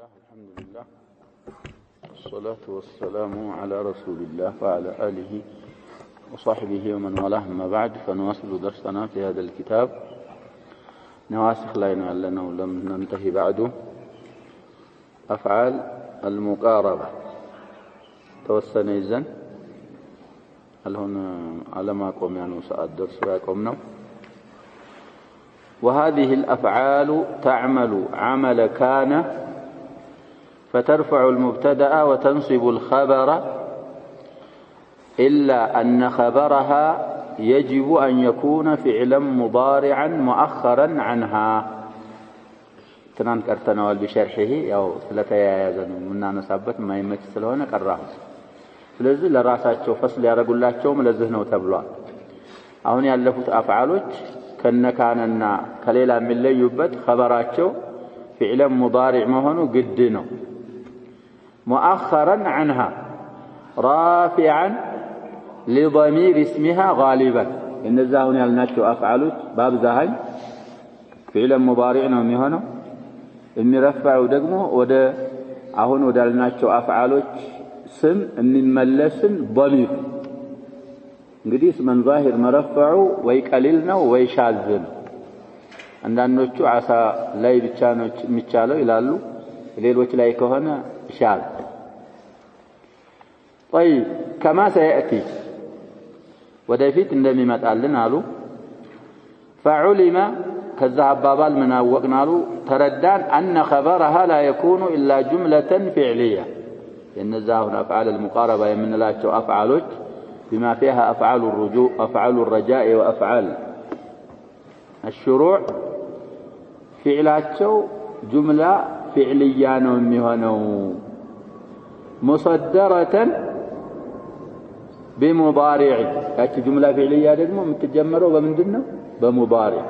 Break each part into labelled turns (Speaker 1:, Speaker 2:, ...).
Speaker 1: الله الحمد لله والصلاة والسلام على رسول الله وعلى آله وصحبه ومن والاه. أما بعد فنواصل درسنا في هذا الكتاب نواسخ لنا لنا ولم ننتهي بعده أفعال المقاربة توسنا إذن هل هنا على ما قوم يعني ساعة درس ويقومنا. وهذه الأفعال تعمل عمل كان فترفع المبتدأ وتنصب الخبر إلا أن خبرها يجب أن يكون فعلا مضارعا مؤخرا عنها. تنان كرتنوال بشرحه أو ثلاثة يازن منا نسابت ما يمثل هنا كراه ስለዚህ ለራሳቸው ፈስል ያረጉላቸው ለዚህ ነው ተብሏል። አሁን ያለፉት አፍዓሎች ከነካነና ከሌላ የሚለዩበት خبራቸው فعلا مضارع መሆኑ ግድ ነው። مؤخرا عنها رافعا لضمير اسمها غالبا እነዛ አሁን ያልናቸው አፍዓሎች በአብዛኛው فعلا مضارع ነው የሚሆነው። የሚረፋው ደግሞ ወደ አሁን ወዳልናቸው አፍዓሎች ስም የሚመለስን ضمير እንግዲህ ስመን ዛሂር መረፈዑ ወይ ቀሊል ነው ወይ ሻዝ ነው። አንዳንዶቹ አሳ ላይ ብቻ ነው የሚቻለው ይላሉ፣ ሌሎች ላይ ከሆነ ሻዝ። طيب كما سيأتي ወደፊት እንደሚመጣልን አሉ። فعلم ከዛ አባባል ምን አወቅናሉ ተረዳን أن خبرها لا يكون إلا جملة فعلية የነዛውን أفعال المقاربة የምንላቸው አፍዓሎች بما فيها أفعال الرجوع أفعال الرجاء وأفعال الشروع فعلاتቸው جملة فعلية ነው የሚሆነው مصدرة بمضارع ያቺ جملة فعلية ደግሞ የምትጀምረው በምንድነው በمضارع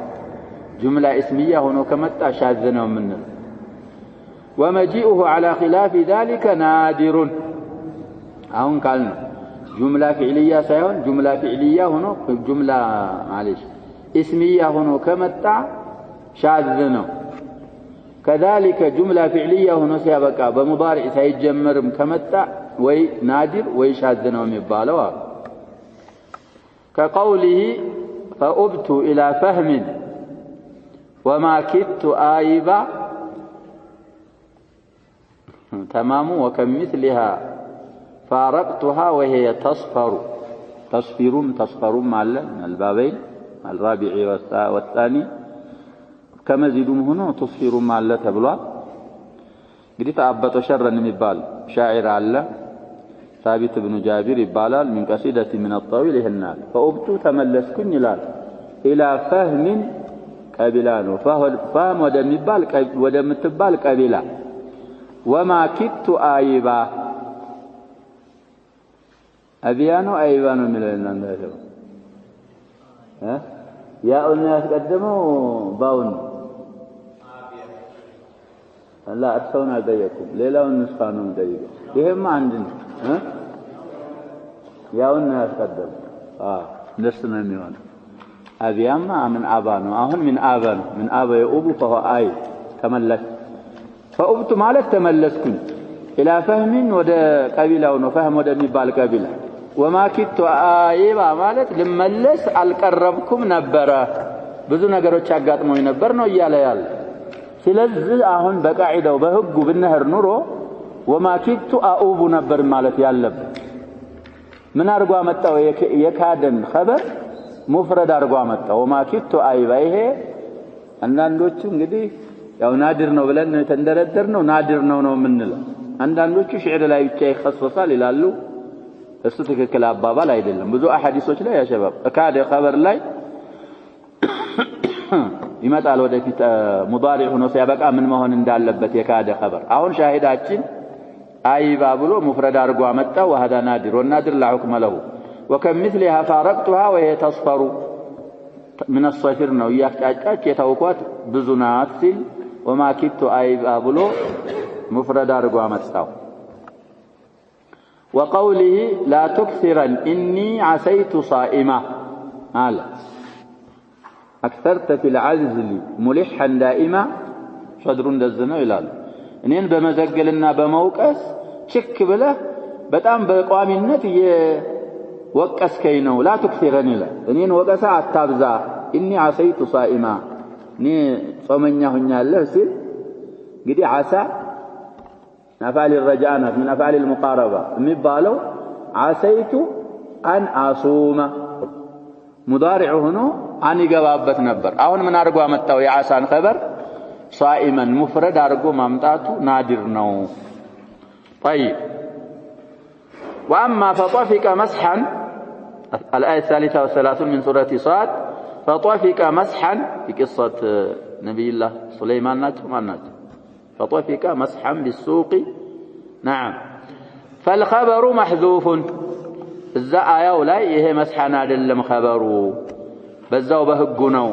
Speaker 1: جملة اسمية ሆኖ ከመጣ ሻዝ ነው የምንለው ومجيئه على خلاف ذلك نادر አሁን ካልነው جملة فعلية ሳይሆን جملة فعلية ሆኖ جملة معلش اسمية ሆኖ ከመጣ ሻዝ ነው። كذلك جملة فعلية ሆኖ ሲያበቃ በمضارع ሳይጀመርም ከመጣ ወይ نادر ወይ ሻዝ ነው የሚባለው። كقوله فأبت إلى فهم وما كدت آيبا تمام وكمثلها فارقتها وهي تصفر تصفر مع البابين الرابع والثاني كما زيدهم هنا تصفر مع تبلا እንግዲህ ተአበጠ ሸረን የሚባል ሻዒር አለ። ثابت بن جابر ይባላል። من قصيدة من الطويل ይህናል فأبت ተመለስኩኝ ይላል إلى فهم ቀቢላ ነው። فهم ወደሚባል ወደምትባል ቀቢላ وما كدت آيبا أبيانو أيبانو ملنا نذهب يا الناس قدموا باون لا أتسونا بيكم ليلا ونسخانهم دقيقة يهم عندنا يا الناس قدموا لسنا ميوان أبياما من آبانو أهون من آبانو من آبا يؤبو فهو آي تملك فأبت مالك تملسكن إلى فهم ودا قبيلة وفهم ودا ميبال قبيلة وما كدت آيبا مالك لملس القربكم نبرا ብዙ ነገሮች ያጋጥመው ነበር ነው እያለ ያለ። ስለዚህ አሁን በቃዒዳው በህጉ ብንሄር ኑሮ وما كدت አኡቡ ነበር ማለት ያለበት። ምን አርጓ መጣው የካደን خبر ሙፍረድ አርጓ መጣው وما كدت آيبا። ይሄ አንዳንዶቹ እንግዲህ ያው ናድር ነው ብለን ተንደረደር ነው ናድር ነው የምንለው። አንዳንዶቹ ሽዕር ላይ ብቻ ይخصصال ይላሉ። እሱ ትክክል አባባል አይደለም። ብዙ አሐዲሶች ላይ ያ ሸባብ ካደ خبر ላይ ይመጣል ወደፊት ሙዳሪዕ ሆኖ ሲያበቃ ምን መሆን እንዳለበት የካደ خبر። አሁን ሻሂዳችን አይባ ብሎ ሙፍረድ አርጓ መጣው وهذا نادر والنادر لا حكم له وكمثلها فارقتها وهي تصفر من الصفر ነው ያጫጫች የተውኳት ብዙ ናት ሲል وما كدت آيبا ብሎ مفرد አርጓ መጣው። وقوله لا تكثرا إني عسيت صائمة قال أكثرت في العزل ملحا دائما صدر دزنا إلال እኔን በመዘገልና በመውቀስ ችክ ብለህ በጣም በቋሚነት የወቀስከኝ ነው ላ ትክፊረን ይላል እኔን ወቀሳ አታብዛ ኢኒ ዓሰይቱ ሷኢማ እኔ ጾመኛ ሆኛለሁ ሲል እንግዲህ ዓሳ አፍዓል الرجاء من أفعال المقاربة የሚባለው ዓሰይቱ አን አሱመ ሙዳሪዑ ሆኖ አን ይገባበት ነበር አሁን ምን አድርጎ አመጣው የዓሳን خبر صائما مفرد አድርጎ ማምጣቱ ናዲር ነው طيب واما فطفق مسحا الايه 33 من سوره صاد فطفق مسحا في قصه نبي الله سليمان ناتو فطفق مسحا بالسوق نعم فالخبر محذوف እዛ አያው ላይ ይሄ መስሐን አይደለም خبሩ በዛው በህጉ ነው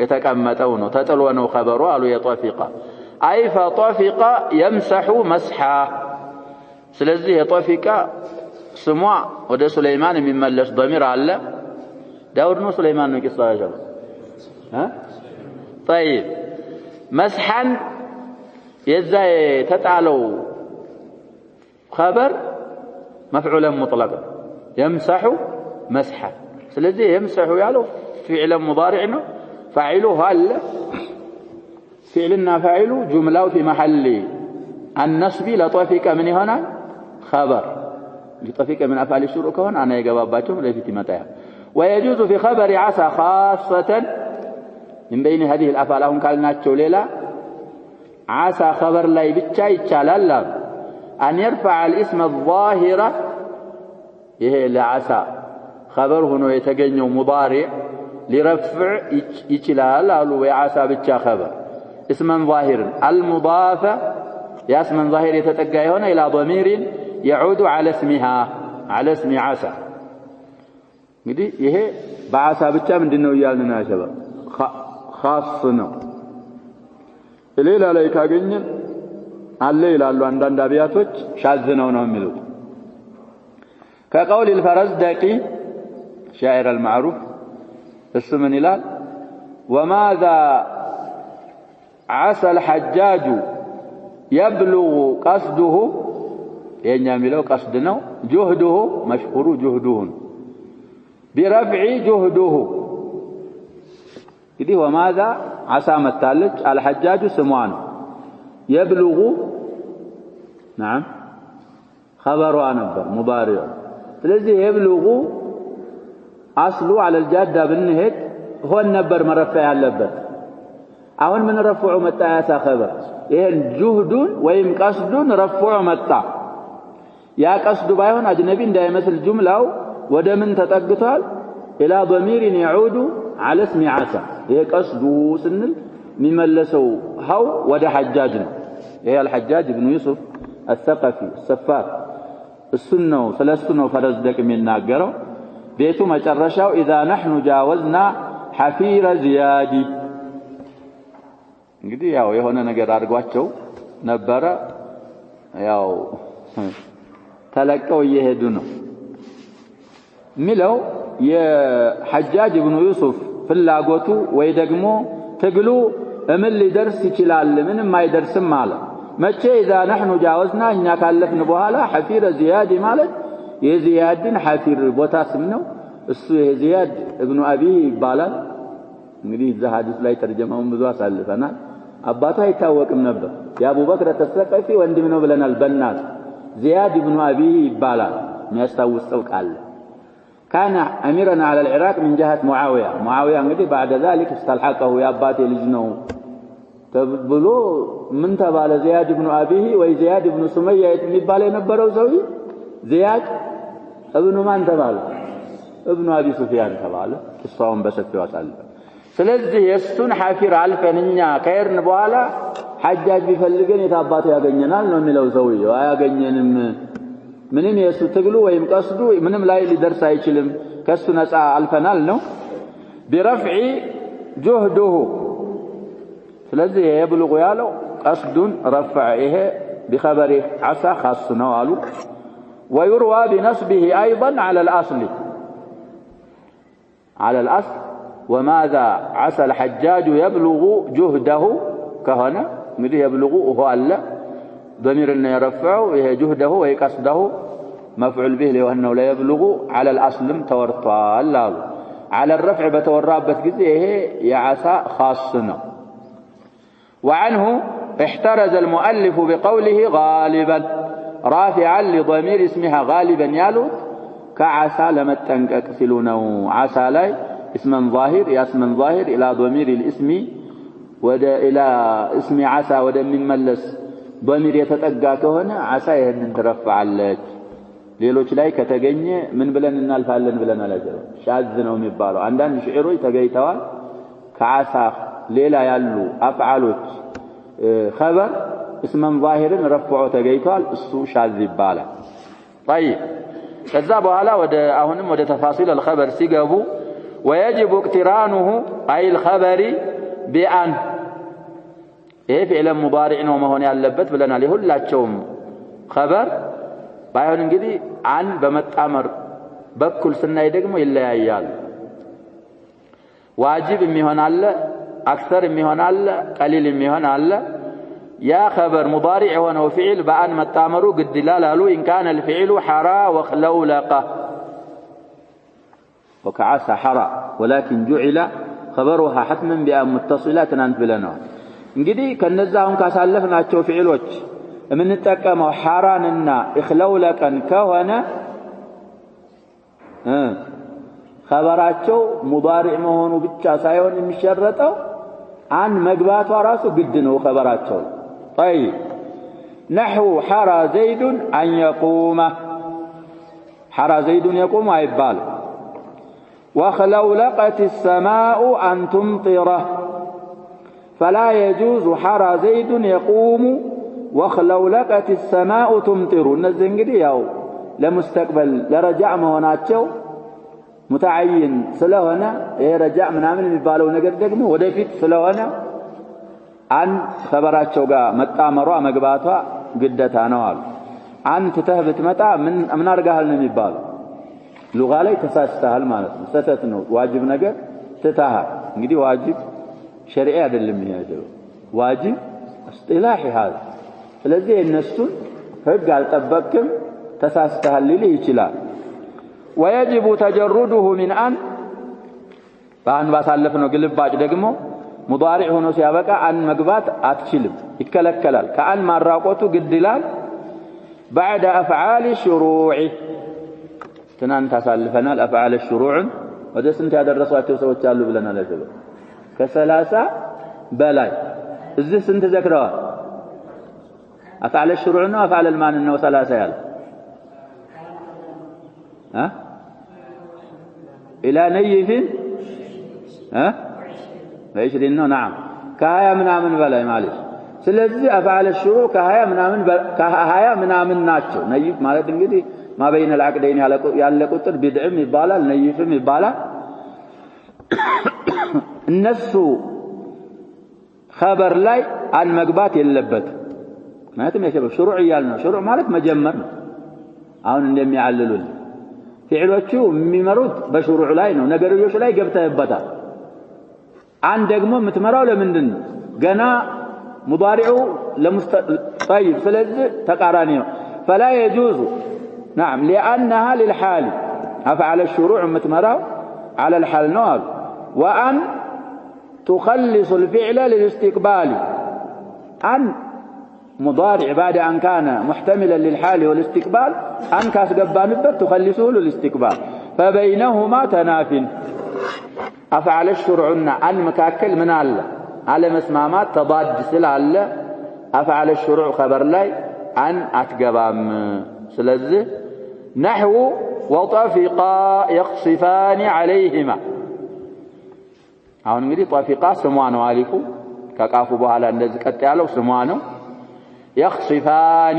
Speaker 1: የተቀመጠው ነው ተጥሎ ነው خبሩ አሉ የطفق اي فطفق يمسح مسحا ስለዚህ የطفق ስሟ ወደ ሱለይማን የሚመለስ ضمير አለ ዳውድ ነው ሱለይማን ነው ቂሷ ያለው طيب مسحا የዛ ተጣለው خبر مفعولا مطلقا يمسح مسحا ስለዚህ يمسح ያለው فعل مضارع ነው فاعله هل فعلنا فاعله جمله في محل النصب لطفق من هنا خبر لطفق من افعال الشروع كون انا يجباباچو لفيت يمطا ويجوز في خبر عسى خاصه من بين هذه الافعال هم قالناچو ليلا عسى خبر ላይ ብቻ ይቻላል ان يرفع الاسم الظاهر ይሄ ለعسى خبر ሆኖ የተገኘው ሙዳሪዕ لرفع ይችላል አሉ የعسى ብቻ خبر اسما ظاهر المضاف يا اسما ظاهر የተጠጋ የሆነ الى ضمير يعود على اسمها على اسم عسى እንግዲህ ይሄ በعسى ብቻ ምንድነው ይያልን ያሸባ خاص ነው ሌላ ላይ ካገኘን አለ ይላሉ አንዳንድ አብያቶች ሻዝ ነው የሚሉት كقول الفرزدقي شاعر المعروف اسم الهلال وماذا عسى الحجاج يبلغ قصده ينعملوا قصدنا جهده مشهور جهده برفع جهده كده وماذا عسى متالج الحجاج سموان يبلغ نعم خبروا نبر مضارع ስለዚህ يبلغ اصله على الجاده بالنهد هو النبر مرفع ያለበት አሁን ምን ረፍዑ መጣ ያሳ خبر ይሄን ጁህዱን ወይም ቀስዱን ረፍዑ መጣ ያ ቀስዱ ባይሆን አጅነቢ እንዳይመስል ጁምላው ወደ ምን ተጠግቷል الى ضمير يعود على اسم عسى ይሄ ቀስዱ ስንል የሚመለሰው ሀው ወደ ሐጃጅ ነው ይሄ الحجاج ابن يوسف الثقفي السفاك السنه ثلاثه فرزدق የሚናገረው ቤቱ መጨረሻው اذا نحن جاوزنا حفير زياد እንግዲህ ያው የሆነ ነገር አድርጓቸው ነበረ ያው ተለቀው እየሄዱ ነው ሚለው የሐጃጅ ኢብኑ ዩሱፍ ፍላጎቱ ወይ ደግሞ ትግሉ እምን ሊደርስ ይችላል ምንም አይደርስም ማለት መቼ اذا نحن جاوزنا እኛ ካለፍን በኋላ حفير زياد ማለት የዚያድን حفير ቦታ ስም ነው እሱ የዚያድ ኢብኑ አቢ ይባላል እንግዲህ እዛ ሐዲስ ላይ ተርጀማውን ብዙ አሳልፈናል አባቱ አይታወቅም ነበር የአቡበክር ተሰቀፊ ወንድም ነው ብለናል በእናት زياد ابن أبي ይባላል የሚያስታውሰው ቃል كان اميرا على العراق من جهه معاويه እንግዲህ بعد ذلك استلحقه የአባቴ ልጅ ነው ተብሎ ምን ተባለ زياد ابن أبي ወይ زياد ابن سميه የሚባል የነበረው ሰው زياد ابن ማን ተባለ ابن ابي سفيان ተባለ እሷውን በሰፊው አሳልፈ ስለዚህ የሱን ሐፊር አልፈንኛ ከይርን በኋላ ሐጃጅ ቢፈልገን የታባቱ ያገኘናል ነው የሚለው ሰውዬው አያገኘንም ምንም የሱ ትግሉ ወይም ቀስዱ ምንም ላይ ሊደርስ አይችልም ከሱ ነፃ አልፈናል ነው برفع جهده ስለዚህ يبلغ ያለው ቀስዱን رفع ይሄ بخبر عسى خاص ነው አሉ ويروى بنسبه ايضا على الاصل وماذا عسى الحجاج يبلغ جهده كهنا እንግዲህ يبلغ هو አለ ضمير يرفعه هي جهده وقصده مفعول به لأنه لا يبلغ على الأصل تورطال على الرفع بتورابت جزء يا عسى خاصنا. وعنه احترز المؤلف بقوله غالبا رافعا لضمير اسمها غالبا يالو كعسى لما تنقق سلونه عسى لاي اسما ظاهر يا اسما ظاهر إلى ضمير الاسم إلى اسم عسى من ملس ضمير يتطغى كهونه عسى يهن ترفع لك ሌሎች ላይ ከተገኘ ምን ብለን እናልፋለን ብለን አላጀው ሻዝ ነው የሚባለው አንዳንድ ሽዕሮች ተገይተዋል ከዓሳ ሌላ ያሉ አፍዓሎች خبر اسما ظاهرا رفعوا ተገይቷል እሱ ሻዝ ይባላል طيب ከዛ በኋላ አሁንም ወደ ተፋሲል الخبر ሲገቡ ويجب اقترانه اي الخبر بان ይሄ فعل مضارع ነው መሆን ያለበት ብለናል ይሁላቸውም خبر ባይሆን እንግዲህ አን በመጣመር በኩል ስናይ ደግሞ ይለያያል ዋጅብ የሚሆን አለ አክثر የሚሆን አለ ቀሊል የሚሆን አለ ያ خبر مضارع ሆነው فعل በአን መጣመሩ ግድ ይላል አሉ ان كان الفعل حرا وخلولقه وكعسى حرا ولكن جعل خبرها حتما بأن متصلات انت بلنا እንግዲህ ከነዛውን ካሳለፍናቸው ፊዕሎች የምንጠቀመው ሐራንና እخለውለቀን ከሆነ خبራቸው ሙዳሪዕ መሆኑ ብቻ ሳይሆን የሚሸረጠው አን መግባቷ ራሱ ግድ ነው خبራቸው طيب نحو حرى زيد ان يقوم حرى زيد يقوم አይባል وخلولقت السماء ان تمطره فلا يجوز حرى زيد يقوم وخلولقت السماء تمطر እነዚህ እንግዲህ ያው ለሙስተቅበል ለረጃዕ መሆናቸው متعين ስለሆነ ይሄ ረጃዕ ምናምን የሚባለው ነገር ደግሞ ወደፊት ስለሆነ አን خبራቸው ጋር መጣመሯ መግባቷ ግዴታ ነው አሉ አንተ ተህብት መጣ ምን አርጋሃል ነው የሚባለው ሉጋ ላይ ተሳስተሃል ማለት ነው ሰተት ነው ዋጅብ ነገር ትታሃል እንግዲህ ዋጅብ ሸሪዓ አይደለም ይያዘው ዋጅብ اصطلاحي هذا ስለዚህ እነሱን ህግ አልጠበቅም ተሳስተሃል ሊል ይችላል ويجب تجرده من ان በአን ባሳለፍነው ግልባጭ ደግሞ ሙዳሪዕ ሆኖ ሲያበቃ አን መግባት አትችልም ይከለከላል ከአን ማራቆቱ ግድ ይላል بعد افعال الشروع ትናንት አሳልፈናል افعال الشروع ወደ ስንት ያደረሷቸው ሰዎች አሉ ብለናል አይደል ከ30 በላይ እዚህ ስንት ዘክረዋል افعال الشروع ነው افعال المان ነው 30 ያለ الى نيف 20 ነው نعم ከ20 ምናምን በላይ ማለት ስለዚህ افعال الشروع ከ20 ምናምን ናቸው ነይፍ ማለት እንግዲህ ማበይነ العقدين ያለ ቁጥር ቢድዕም ይባላል ነይፍም ይባላል እነሱ خبر ላይ አን መግባት የለበት ማለትም የሸሩዕ ሽሩዕ ይያልነው ሽሩዕ ማለት መጀመር ነው አሁን እንደሚያልሉን ፊዕሎቹ የሚመሩት በሽሩዕ ላይ ነው ነገርዮች ላይ ገብተህበታል አን ደግሞ የምትመራው ለምንድን ነው ገና ሙዳሪዑ طيب ስለዚህ ተቃራኒ ነው فلا يجوز نعم لانها للحال افعل الشروع متمراو على الحال نوع وان تخلص الفعل للاستقبال ان مضارع بعد ان كان محتملا للحال والاستقبال ان كاسغبانبت تخلصه للاستقبال فبينهما تناف افعل الشروعنا ان مكاكل من الله على مسمامات تضاد سلاله افعل الشروع خبر لاي ان اتغبام ስለዚህ نحو وطفقا يخصفان عليهما አሁን እንግዲህ طفقا ስሟ ነው አሊፉ ከቃፉ በኋላ እንደዚህ ቀጥ ያለው ስሟ ነው يخصفان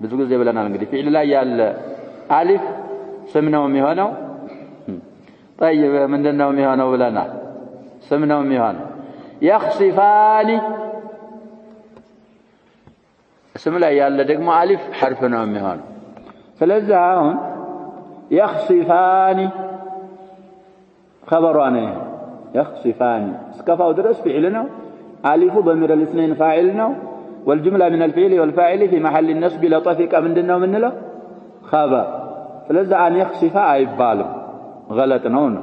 Speaker 1: ብዙ ጊዜ ብለናል እንግዲህ ፊዕል ላይ ያለ አሊፍ ስም ነው የሚሆነው طيب ምንድነው የሚሆነው ብለናል ስም ነው የሚሆነው يخصفان ስም ላይ ያለ ደግሞ አሊፍ حرف ነው የሚሆነው ስለዚህ አሁን يخصفان خبران يخصفان እስከፋው ድረስ ፊዕል ነው አሊፉ ضمير الاثنين فاعل ነው والجملة من الفعل والفاعل في محل النصب لطفق من دنا من له خبر فلذا أن يخسف أيبالم غلط نون.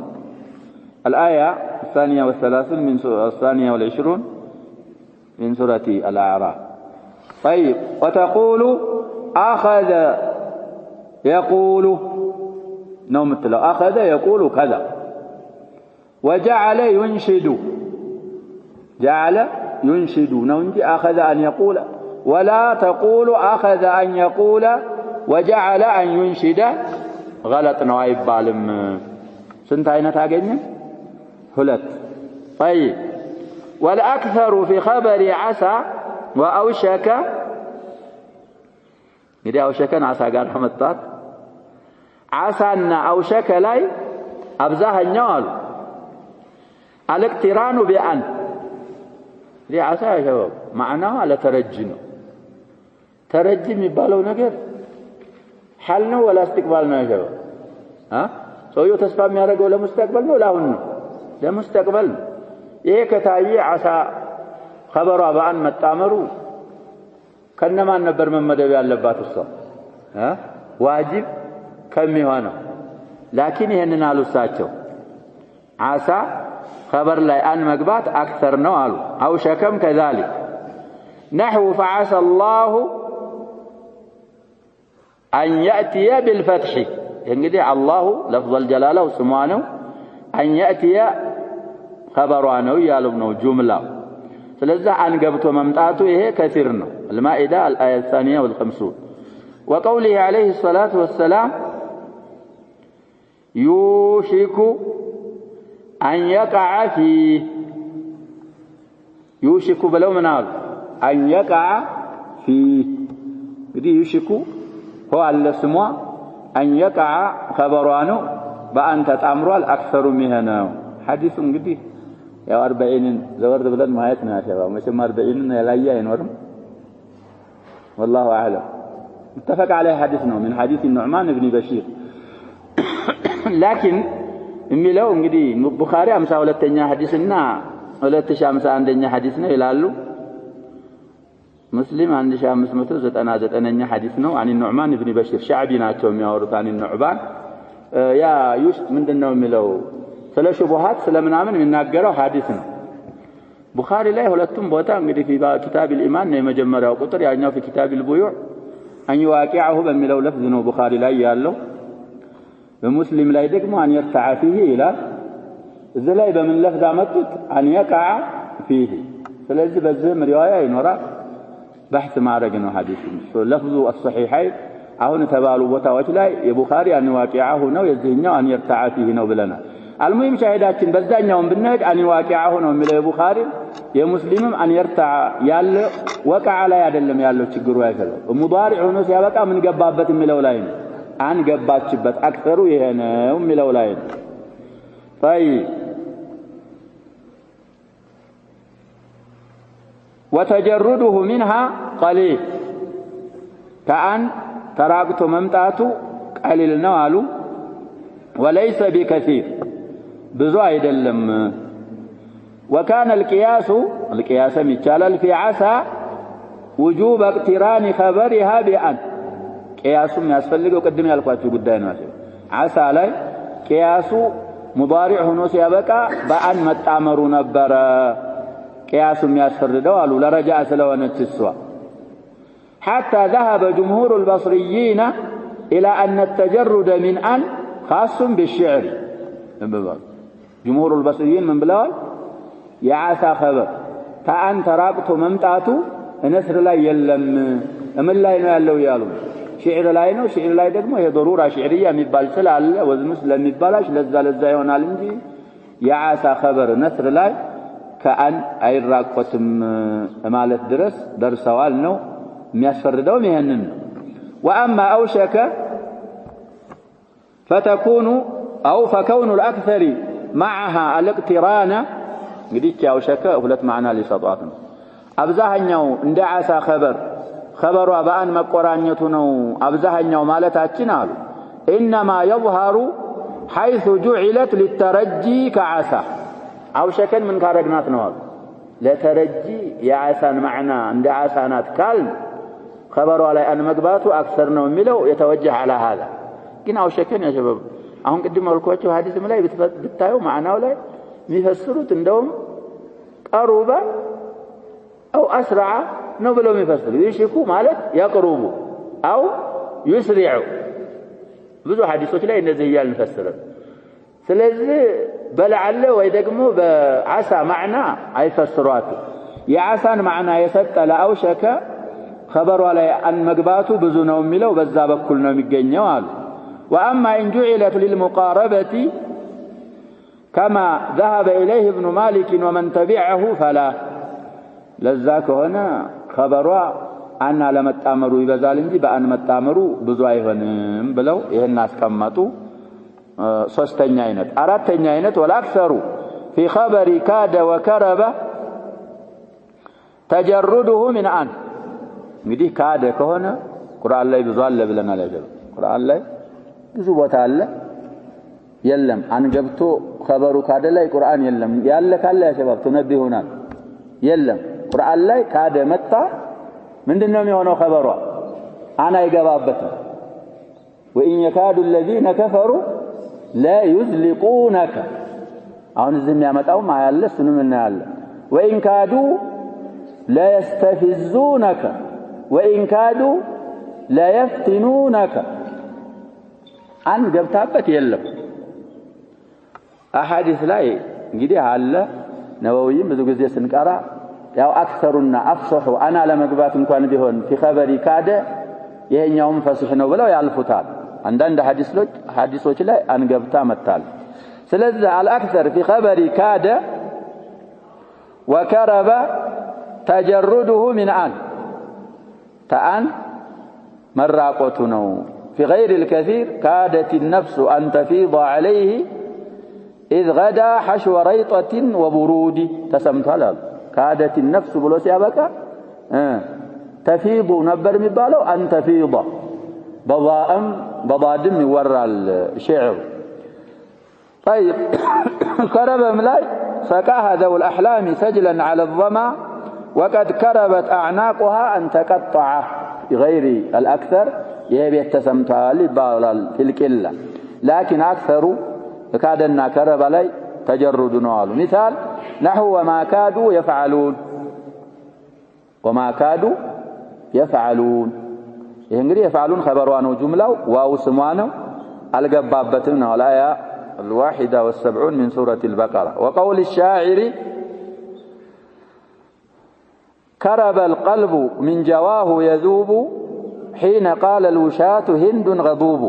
Speaker 1: الآية 32 من الثانية والعشرون من سورة الأعراف. طيب وتقول أخذ يقول نوم التلو أخذ يقول كذا. وجعل ينشد جعل ينشد نونجي أخذ أن يقول ولا تقول أخذ أن يقول وجعل أن ينشد غلط نوايب بالم سنت أين تاجني هلت. طيب والأكثر في خبر عسى وأوشك إذا أوشك عسى قال حمدت عسى أن أوشك لاي أبزاه النوال الاقتران بأن دي عسى يا شباب معناها على ترجي ترجي የሚባለው ነገር حل ነው ولا استقبال ነው يا شباب ሰውየው ተስፋ የሚያደርገው ለሙስተቅበል ነው ለአሁን ነው ለሙስተቅበል ነው። ይሄ ከታየ ዓሳ خبሯ በአን መጣመሩ ከነማን ነበር መመደብ ያለባት እሷ ዋጅብ ከሚሆነው ላኪን ይሄንን አሉሳቸው ዓሳ خبر لا أن مقبات أكثر نوالو أو شكم كذلك نحو فعسى الله أن يأتي بالفتح يعني الله لفظ الجلالة وسمانه أن يأتي خبرانه يالبنه جملة فلذا أن قبته ممتعته إيه كثيرنا. المائدة الآية 52. وقوله عليه الصلاة والسلام يوشك أن يقع فيه يوشك بلو منال أن يقع فيه بدي يوشك هو على السماء أن يقع خبرانه بأن تتأمروا الأكثر مهنا حديث قدي يا 40 زورد بلد ما يتنا يا شباب مش 40 لا ينورم والله أعلم. متفق عليه حديثنا من حديث النعمان بن بشير. لكن የሚለው እንግዲህ ቡኻሪ 52ኛ ሐዲስና 2051ኛ ሐዲስ ነው ይላሉ። ሙስሊም 1599ኛ ሐዲስ ነው። عن النعمان بن بشير ሻዕቢ ናቸው የሚያወሩት عن النعمان ያ ዩስ ምንድነው የሚለው ስለ ሹብሃት ስለምናምን የሚናገረው ሐዲስ ነው። ቡኻሪ ላይ ሁለቱም ቦታ እንግዲህ ኪታብ الإيمان ነው የመጀመሪያው ቁጥር ያኛው في كتاب البيوع أن يواقعه በሚለው ለፍዝ ነው ቡኻሪ ላይ ያለው። በሙስሊም ላይ ደግሞ أن يرتع فيه ይላል። እዚህ ላይ በምን ለፍዝ አመጡት أن يقع فيه። ስለዚህ በዚህም ሪዋያ ይኖራል بحث ማድረግ ነው ሐዲስ ለፍዙ الصحيحين አሁን ተባሉ ቦታዎች ላይ የቡኻሪ أن يواقعه ነው የዚህኛው أن يرتع فيه ነው ብለናል። المهم ሻሂዳችን በዛኛውም ብንሄድ أن يواقعه ነው የሚለው የቡኻሪ የሙስሊምም أن يرتع ያለ ወቃዓ ላይ አይደለም ያለው ችግሩ አይፈለው ሙዳሪዕ ሆኖ ሲያበቃ ምን ገባበት የሚለው ላይ ነው أن ገባችበት አክثሩ ይሄ ነው የሚለው ላይ ነው። طيب وتجرده منها قليل كأن تراقت ممتعت قليل ነው አሉ وليس بكثير ብዙ አይደለም። وكان القياس ይቻላል في عسى وجوب اقتران خبرها بأن قياسም ያስፈልገው ቅድም ያልኳችሁ ጉዳይ ነው። ዓሳ ላይ قياسu ሙዳሪዕ ሆኖ ሲያበቃ በአን መጣመሩ ነበር قياسም ያስፈርደው አሉ ለረጃ ስለሆነች እሷ حتى ذهب جمهور البصريين إلى أن التجرد من أن خاص بالشعر. جمهور البصريين من بلال يعسى خبر كأن تراقت ممتعته نسر لا يلم من لا ينالو يالو شعر لا ينو شعر لا يدقمو هي ضرورة شعرية ميبال سلال وزمسلم ميبالاش لزا يونال انجي يعسى خبر نسر لا كأن أي راقتم مالت درس سوال نو مياسفردو ميهنن. وأما أوشك فتكون أو فكون الأكثر معها الاقتران قديك أوشك فلت معنا لسطواتنا أبزاهنيو اندعاسا خبر وبأن مقرانيتنو أبزاهنيو مالتاتنا إنما يظهر حيث جعلت للترجي كعسى أوشكا من كارقنات نوال ለተረጂ የዓሳን ማዕና እንደ ዓሳናት ካል خبሩ ላይ አን መግባቱ አክሰር ነው የሚለው የተወጀህ على هذا ግን አውሸከን ያ ሸባብ አሁን ቅድም አልኳችሁ ሐዲስም ላይ ብታዩ ማዕናው ላይ የሚፈስሩት እንደውም ቀሩበ አው አስረዓ ነው ብለው የሚፈስሩ ይሽኩ ማለት ያቀሩቡ አው ይስሪዑ ብዙ ሐዲሶች ላይ እንደዚህ ያልን ፈስረን ስለዚህ በለዓለ ወይ ደግሞ በዓሳ ማዕና አይፈስሯት የዓሳን ማዕና የሰጠ ለአውሸከ خبሩ ላይ አን መግባቱ ብዙ ነው የሚለው በዛ በኩል ነው የሚገኘው አሉ واما ان جعلت للمقاربه كما ذهب اليه ابن مالك ومن تبعه فلا لذاك هنا خبሯ አና ለመጣመሩ ይበዛል እንጂ በአን መጣመሩ ብዙ አይሆንም ብለው ይሄን አስቀመጡ ሶስተኛ አይነት አራተኛ አይነት ወላክሰሩ في خبر كاد وكرب تجرده من ان እንግዲህ ካደ ከሆነ ቁርአን ላይ ብዙ አለ ብለናል አይደል ቁርአን ላይ ብዙ ቦታ አለ የለም አንገብቶ خبሩ ካደ ላይ ቁርአን የለም ያለ ካለ ያሸባብ ተነብዩናል የለም ቁርአን ላይ ካደ መጣ ምንድነው የሚሆነው خبሯ አና ይገባበታል وان يكاد الذين كفروا لا يزلقونك አሁን እዚህ የሚያመጣው ማያለ እሱንም እናያለን وان كادوا لا يستفزونك وان كادوا لا يفتنونك አን ገብታበት የለም አሐዲስ ላይ እንግዲህ አለ ነወዊም ብዙ ጊዜ ስንቀራ ያው አክሰሩና አፍሰሑ አና ለመግባት እንኳን ቢሆን في خبر ካደ ይሄኛውም ፈስህ ነው ብለው ያልፉታል አንዳንድ ሐዲሶች ላይ አንገብታ መጣል ስለዚህ አልአክሰር في خبر ካደ وكرب تجرده من ان تان መራቆቱ ነው في غير الكثير كادت النفس أن تفيض عليه إذ غدا حشو ريطة وبرود تسمت هلال كادت النفس بلو سيابك تفيض نبر مبالو أن تفيض بضادم يورى الشعر طيب كرب ملاي سكاها ذو الأحلام سجلا على الظما وقد كربت أعناقها أن تقطع غير الأكثر يبيت تسمتال بالال في الكلة لكن أكثر كادنا كرب علي تجرد نوال مثال نحو وما كادوا يفعلون ينقري يفعلون خبروانو جملة واو سموانو القبابتنا والآية 71 من سورة البقرة وقول الشاعر كرب القلب من جواه يذوب حين قال الوشاة هند غضوب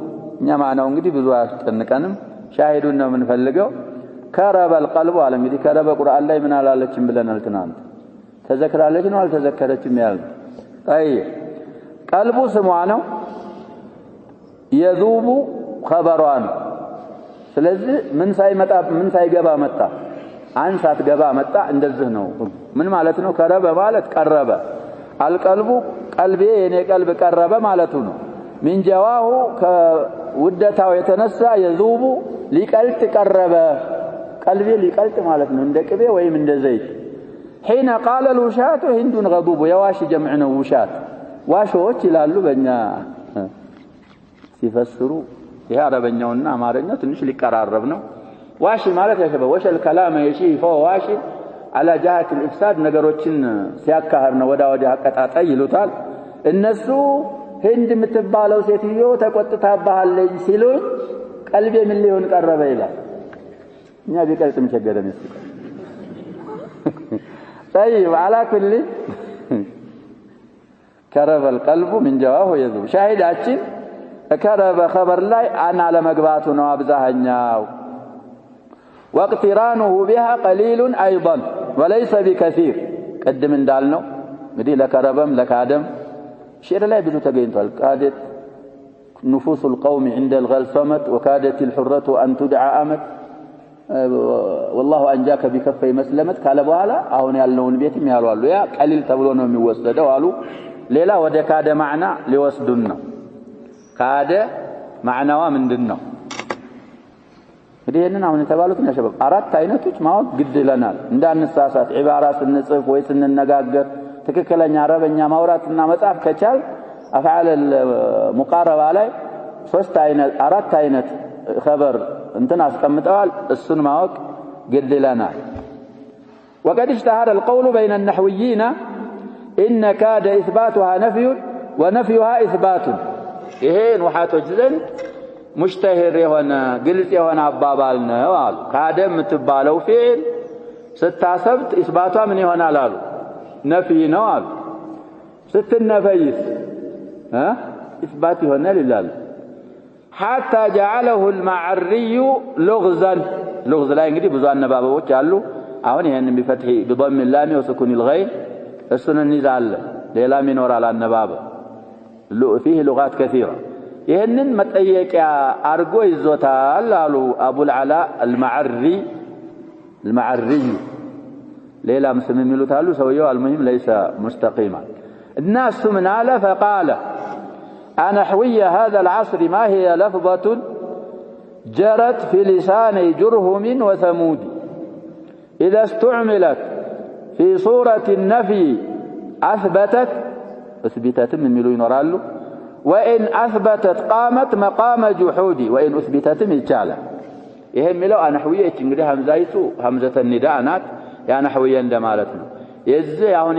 Speaker 1: يا معناው እንግዲህ ብዙ አስጠንቀንም ሻሂዱን ነው የምንፈልገው كرب القلب አለ እንግዲህ كرب ቁርአን ላይ ምን አላለችም ብለናል ትናንት ተዘክራለች ነው አልተዘከረችም ያል طيب ቀልቡ ስሟ ነው يذوب خبሯ ነው ስለዚህ ምን ሳይገባ መጣ አንሳት ገባ መጣ እንደዚህ ነው ምን ማለት ነው كرب ማለት ቀረበ القلب قلبي የኔ ቀልብ ቀረበ ማለቱ ነው من جواه ከውደታው የተነሳ يذوب ሊቀልጥ ቀረበ ቀልቤ ሊቀልጥ ማለት ነው እንደ ቅቤ ወይም እንደ ዘይት حين قال الوشاة هند غضوب يواش جمع ነው ውሻት ዋሾች ይላሉ በእኛ ሲፈስሩ ይሄ አረበኛውና አማርኛው ትንሽ ሊቀራረብ ነው ዋሽ ማለት ያሸበ ወሸል ከላም የሺ ፈዋሽ على جهة الإفساد ነገሮችን ሲያካህር ነው ወዳ አቀጣጣይ ይሉታል እነሱ ህንድ የምትባለው ሴትዮ ተቆጥታባለች ሲሉኝ ቀልቤ ምን ሊሆን ቀረበ ይላል እኛ ቢቀልጥም ቸገረን እስቲ طيب على كل كرب القلب من جواه يذوب شاهداችን كرب خبر ላይ አና ለመግባቱ ነው አብዛኛው واقترانه بها قليل ايضا وليس بكثير قدم እንዳልነው እንግዲህ ለከረበም ለካደም شعر ላይ ብዙ ተገኝቷል قادت نفوس القوم عند الغلصمت وكادت الحرة أن تدعى أمت والله أنجاك بكفي مسلمت قال በኋላ አሁን ያለውን ቤትም ያሏሉ ያ ቀሊል ተብሎ ነው የሚወሰደው አሉ ሌላ ወደ ካደ ማዕና ሊወስዱን ነው ካደ ማዕናዋ ምንድነው ይሄንን አሁን የተባሉትን ያሸበብ አራት አይነቶች ማወቅ ግድ ይለናል እንዳንሳሳት ዒባራ ስንጽፍ ወይ ስንነጋገር ትክክለኛ አረበኛ ማውራትና መጻፍ ከቻል አፍዓል ሙቃረባ ላይ አራት አይነት خبر እንትን አስቀምጠዋል እሱን ማወቅ ግድ ይለናል وقد اشتهر القول بين النحويين إن كاد إثباتها نفي ونفيها إثبات ይሄን ወሐቶች ዘንድ ሙሽተሂር የሆነ ግልጽ የሆነ አባባል ነው አሉ ካደ የምትባለው ፊዕል ስታሰብት ኢስባቷ ምን ይሆናል አሉ ነፊ ነው አሉ ስትነፈይስ ኢስባት ይሆናል ይላል حتى جعله المعري لغزا لغز ላይ እንግዲህ ብዙ አነባበቦች አሉ አሁን ይሄን بفتح بضم اللام وسكون الغين እሱን እንይዛለን ሌላም ይኖራል አነባበብ فيه لغات كثيرة ይሄንን መጠየቂያ አርጎ ይዞታል አሉ አቡ العلاء المعري ሌላም ስም የሚሉት አሉ ሰውየው المهم ليس مستقيما الناس من على فقال أنحوية هذا العصر ما هي لفظة جرت في لساني جرهم وثمود إذا استعملت في صورة النفي أثبتت من ملوين ورالو وإن أثبتت قامت مقام جحودي وإن أثبتت ميتشالا يهم لو أنحوية تنقل همزة النداء نات يا نحوية اندمالتنا يزي አሁን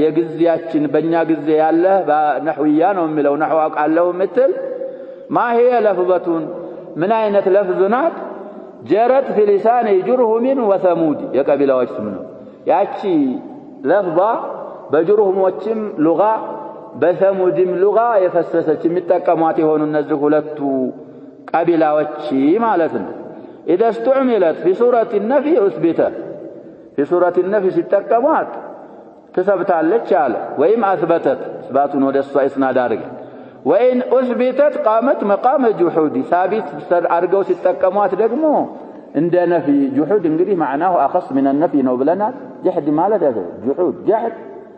Speaker 1: የግዝያችን በእኛ ጊዜ ያለ በነህዊያ ነው የሚለው ነህው አቃለው ምትል ما هي لفظة من አይነት ለፍዝ ናት جرت في لسان جرهم وثمود የቀቢላዎች ስም ነው ያቺ ለፍዛ በጅሩህሞችም ሉጋ በሰሙድም ሉጋ የፈሰሰች የሚጠቀሟት የሆኑ እነዚህ ሁለቱ ቀቢላዎች ማለት ነው اذا استعملت في سورة النفي اثبتت في سورة النفي ستقمات تثبتالች አለ ወይም አስበተት ስባቱን ወደ እሷ እስናድ አድርገ ወይን اثبتت قامت مقام جحود ثابت አድርገው ሲጠቀሟት ደግሞ እንደ ነፊ جحود እንግዲህ معناه اخص من النفي ነው ብለናል جحد ማለት ያዘ جحود جحد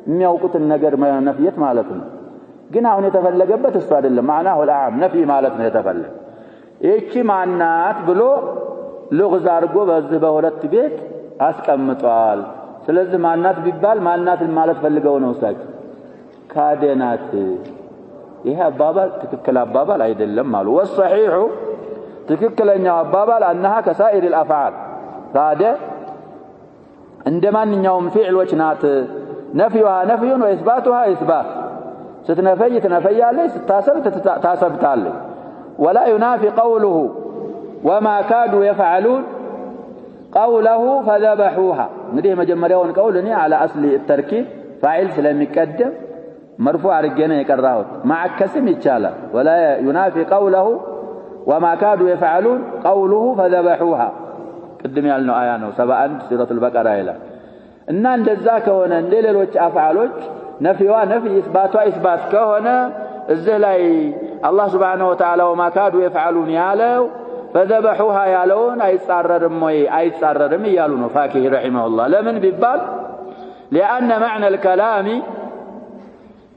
Speaker 1: የሚያውቁትን ነገር ነፍየት ማለት ነው ግን አሁን የተፈለገበት እሱ አይደለም معناه العام نفي ማለት ነው የተፈለገ እቺ ማናት ብሎ لغز አድርጎ በዚህ በሁለት ቤት አስቀምጧል ስለዚህ ማናት ቢባል ማናት ማለት ፈልገው ነው እሳቸው ካደናት ይሄ አባባል ትክክል አባባል አይደለም አሉ والصحيح ትክክለኛው አባባል انها كسائر الافعال ካደ እንደማንኛውም ፊዕሎች ናት نفيها نفي واثباتها اثبات ستنفي تنفيالك ستاسبت تاسبتالك ولا ينافي قوله وما كادوا يفعلون قوله فذبحوها እንግዲህ መጀመሪያውን ቀውልኒ على اصل التركيب فاعل ስለሚቀደም مرفوع አድርገን የቀራሁት ማዕከስም ይቻላል ولا ينافي قوله وما كادوا يفعلون قوله فذبحوها ቅድም ያልነው አያ ነው 71 ሱረቱ البقرة ይላል እና እንደዛ ከሆነ እንደሌሎች አፍዓሎች ነፊዋ ነፊ ኢስባቷ ኢስባት ከሆነ እዚህ ላይ አላህ Subhanahu Wa Ta'ala وما كادوا يفعلون ያለው فذبحوها ያለውን አይጻረርም ወይ አይጻረርም ይያሉ ነው ፋኪህ رحمه الله ለምን ቢባል لأن معنى الكلام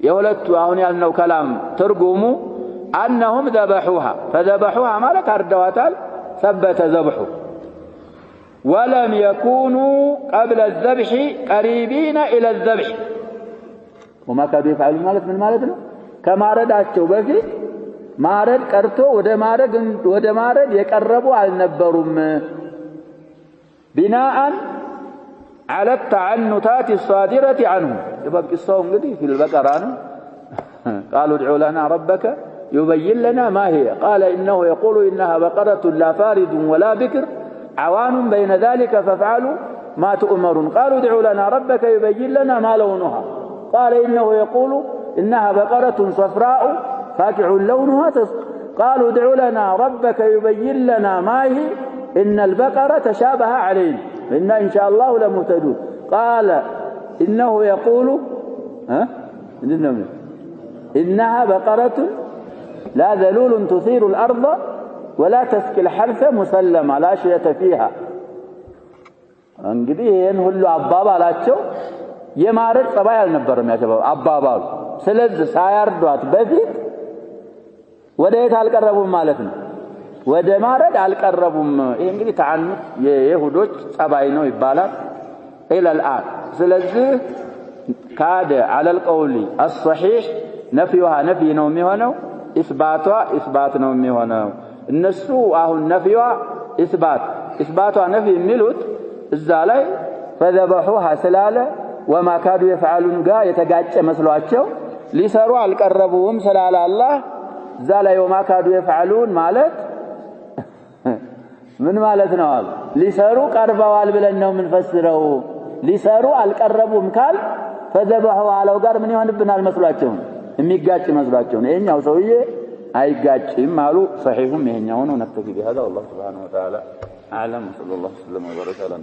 Speaker 1: የሁለቱ አሁን ያልነው كلام ትርጉሙ انهم ذبحوها فذبحوها ማለት አርደዋታል ثبت ذبحه ولم يكونوا قبل الذبح قريبين الى الذبح وما كانوا يفعلون ማለት ምን ማለት ነው ከማረዳቸው በፊት ማረድ ቀርቶ ወደ ማረድ የቀረቡ አልነበሩም بناء على التعنتات الصادرة عنهم يبقى الصوم እንግዲህ في البقرة قالوا ادعوا لنا ربك يبين لنا ما هي قال انه يقول انها بقرة لا فارض ولا بكر عوان بين ذلك فافعلوا ما تؤمرون قالوا ادعوا لنا ربك يبين لنا ما لونها قال انه يقول انها بقرة صفراء فاقع لونها قالوا ادعوا لنا ربك يبين لنا ما هي ان البقرة تشابه علينا إنا إن شاء الله لمهتدون قال إنه يقول إنها بقرة لا ذلول تثير الأرض ولا تسقي الحرث مسلمة لا شية فيها እንግዲህ ይሄን ሁሉ አባባላቸው የማረድ ጸባይ አልነበረም ያሸባው አባባሉ ስለዚህ ሳያርዷት በፊት ወደ የት አልቀረቡም ማለት ነው ወደ ማረድ አልቀረቡም። ይሄ እንግዲህ ተዓኑት የይሁዶች ጸባይ ነው ይባላል ኢለል አን። ስለዚህ ካደ ዐለል ቀውሊ አስሰሒሕ ነፍዩሃ ነፍይ ነው የሚሆነው፣ ኢስባቷ ኢስባት ነው የሚሆነው። እነሱ አሁን ነፍዩዋ ኢስባቷ ነፍይ የሚሉት እዛ ላይ ፈዘበሑሃ ስላለ ወማ ካዱ የፍዓሉን ጋር የተጋጨ መስሏቸው ሊሰሩ አልቀረቡም ስላለ አላህ እዛ ላይ ወማ ካዱ የፍዓሉን ማለት ምን ማለት ነው? ሊሰሩ ቀርበዋል ብለን ነው የምንፈስረው። ሊሰሩ አልቀረቡም ካል ፈዘበሑ አለው ጋር ምን ይሆንብናል መስሏቸው የሚጋጭ መስሏቸው ነው። ይሄኛው ሰውዬ አይጋጭም አሉ። ሰሒሁም ይሄኛው ነው። ነክተፊ بهذا والله سبحانه وتعالى أعلم. صلى الله وسلم وبارك على